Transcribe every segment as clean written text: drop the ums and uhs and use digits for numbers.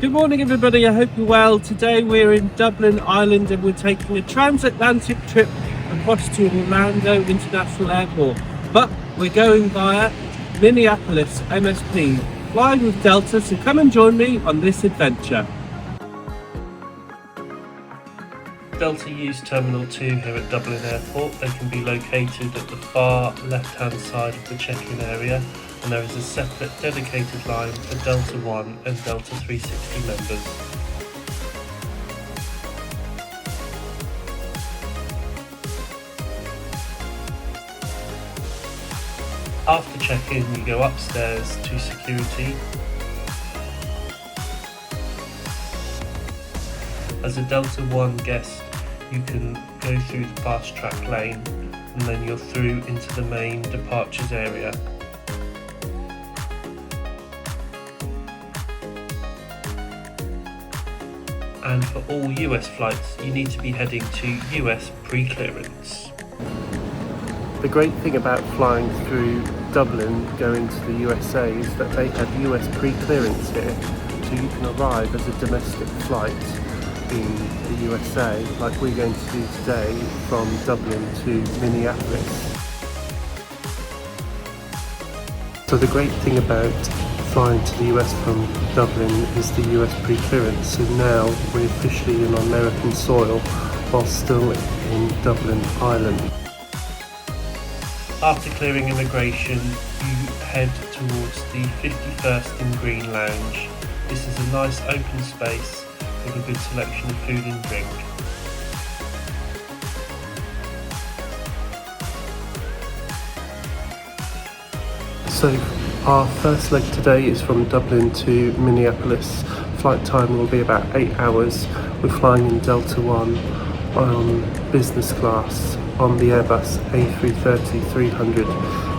Good morning everybody, I hope you're well. Today we're in Dublin, Ireland and we're taking a transatlantic trip across to Orlando International Airport. But we're going via Minneapolis MSP, flying with Delta, so come and join me on this adventure. Delta use Terminal 2 here at Dublin Airport. They can be located at the far left-hand side of the check-in area, and there is a separate dedicated line for Delta 1 and Delta 360 members. After check-in, you go upstairs to security. As a Delta 1 guest, you can go through the fast track lane and then you're through into the main departures area. And for all US flights, you need to be heading to US pre-clearance. The great thing about flying through Dublin going to the USA is that they have US pre-clearance here, so you can arrive as a domestic flight in the USA, like we're going to do today from Dublin to Minneapolis. So the great thing about flying to the US from Dublin is the US pre-clearance, so now we're officially in American soil while still in Dublin, Ireland. After clearing immigration, you head towards the 51st in Green Lounge. This is a nice open space with a good selection of food and drink. So our first leg today is from Dublin to Minneapolis. Flight time will be about 8 hours. We're flying in Delta 1 on business class on the Airbus A330-300.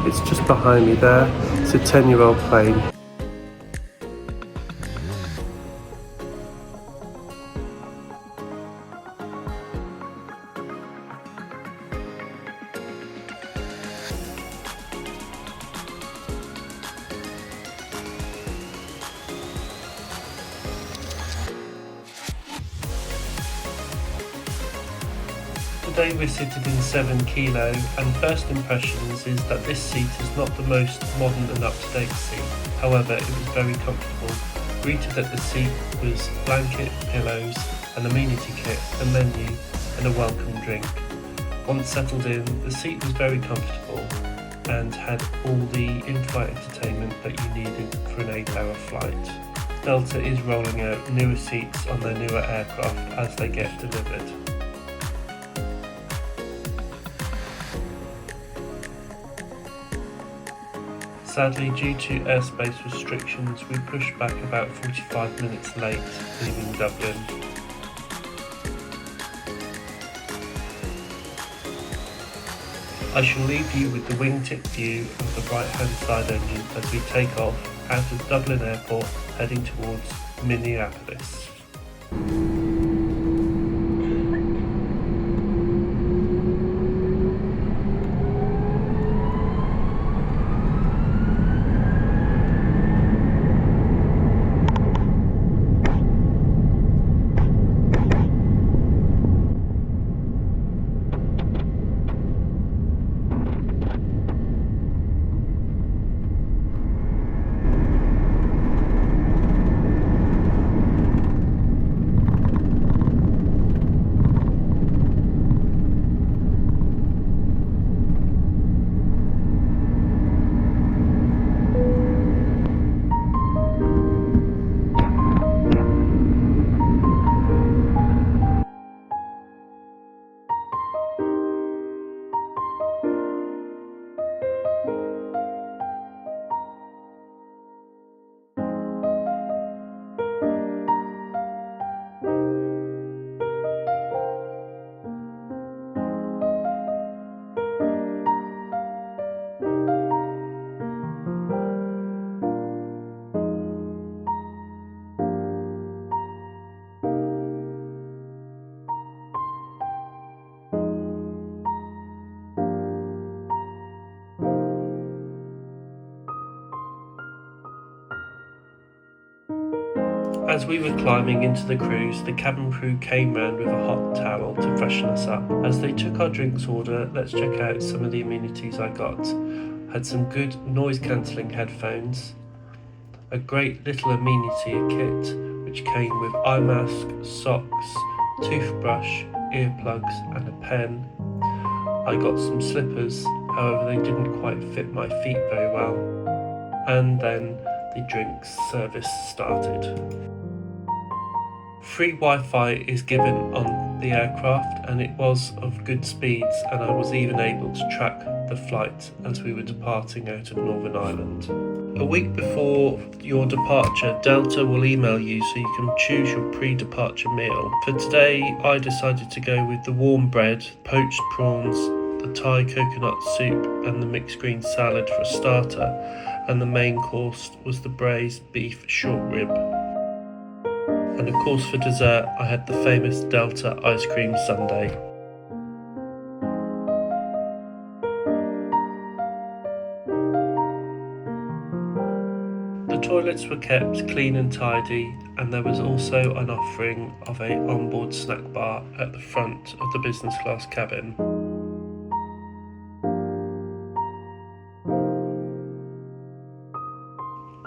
It's just behind me there. It's a 10-year-old plane. Today we're seated in 7 Kilo, and first impressions is that this seat is not the most modern and up-to-date seat. However, it was very comfortable. Greeted at the seat was blanket, pillows, an amenity kit, a menu and a welcome drink. Once settled in, the seat was very comfortable and had all the in-flight entertainment that you needed for an 8-hour flight. Delta is rolling out newer seats on their newer aircraft as they get delivered. Sadly, due to airspace restrictions, we pushed back about 45 minutes late leaving Dublin. I shall leave you with the wingtip view of the right-hand side engine as we take off out of Dublin Airport heading towards Minneapolis. As we were climbing into the cruise, the cabin crew came round with a hot towel to freshen us up. As they took our drinks order, let's check out some of the amenities I got. Had some good noise cancelling headphones, a great little amenity kit which came with eye mask, socks, toothbrush, earplugs and a pen. I got some slippers, however they didn't quite fit my feet very well. And then the drinks service started. Free Wi-Fi is given on the aircraft and it was of good speeds, and I was even able to track the flight as we were departing out of Northern Ireland. A week before your departure, Delta will email you so you can choose your pre-departure meal. For today, I decided to go with the warm bread, poached prawns, the Thai coconut soup and the mixed green salad for a starter, and the main course was the braised beef short rib. And of course for dessert I had the famous Delta ice cream sundae. The toilets were kept clean and tidy, and there was also an offering of a onboard snack bar at the front of the business class cabin.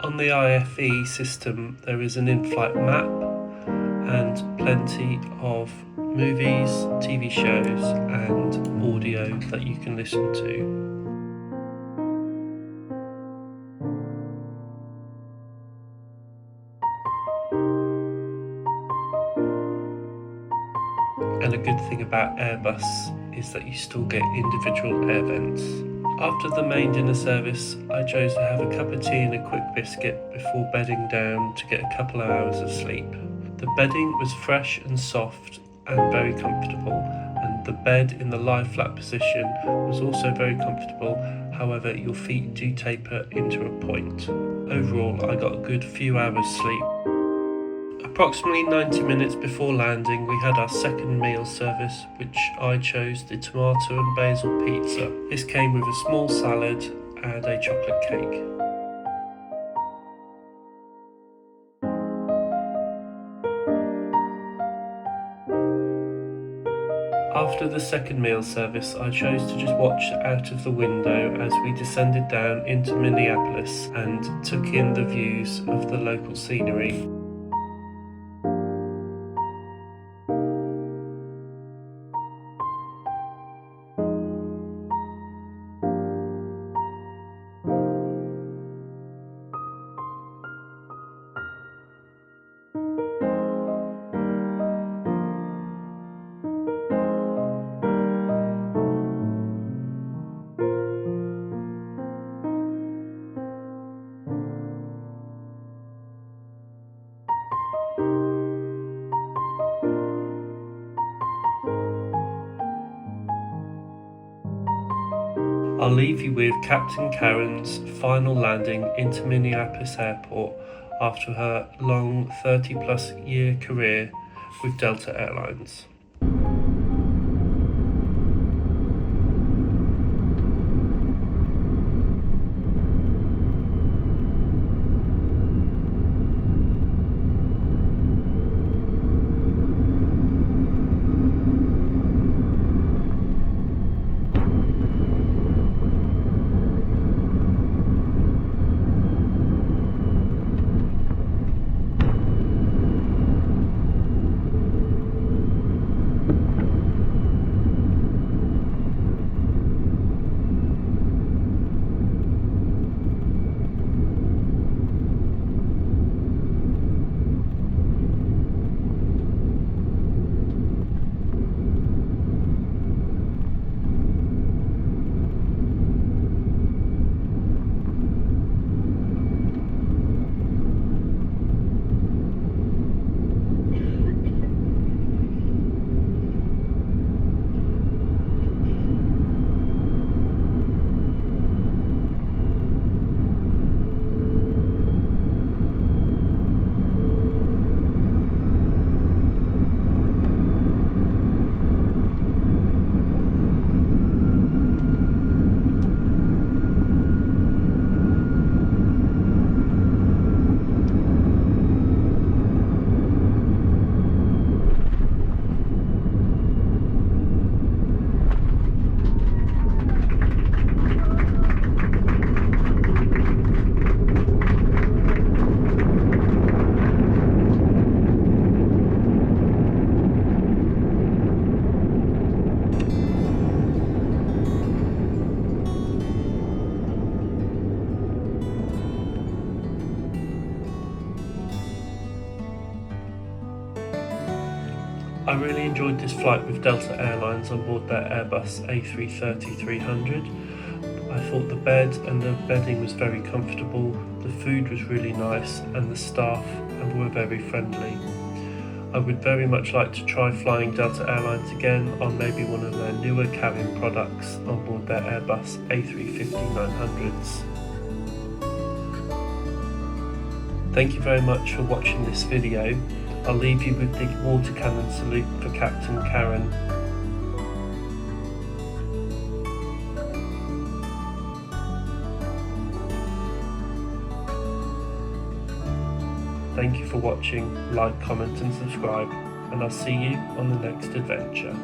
On the IFE system there is an in-flight map and plenty of movies, TV shows and audio that you can listen to. And a good thing about Airbus is that you still get individual air vents. After the main dinner service, I chose to have a cup of tea and a quick biscuit before bedding down to get a couple of hours of sleep. The bedding was fresh and soft and very comfortable, and the bed in the lie flat position was also very comfortable, however your feet do taper into a point. Overall, I got a good few hours sleep. Approximately 90 minutes before landing, we had our second meal service, which I chose the tomato and basil pizza. This came with a small salad and a chocolate cake. After the second meal service, I chose to just watch out of the window as we descended down into Minneapolis and took in the views of the local scenery. I'll leave you with Captain Karen's final landing into Minneapolis Airport after her long 30-plus year career with Delta Airlines. I really enjoyed this flight with Delta Airlines on board their Airbus A330-300. I thought the bed and the bedding was very comfortable, the food was really nice, and the staff were very friendly. I would very much like to try flying Delta Airlines again on maybe one of their newer cabin products on board their Airbus A350-900s. Thank you very much for watching this video. I'll leave you with the water cannon salute for Captain Karen. Thank you for watching, like, comment and subscribe, and I'll see you on the next adventure.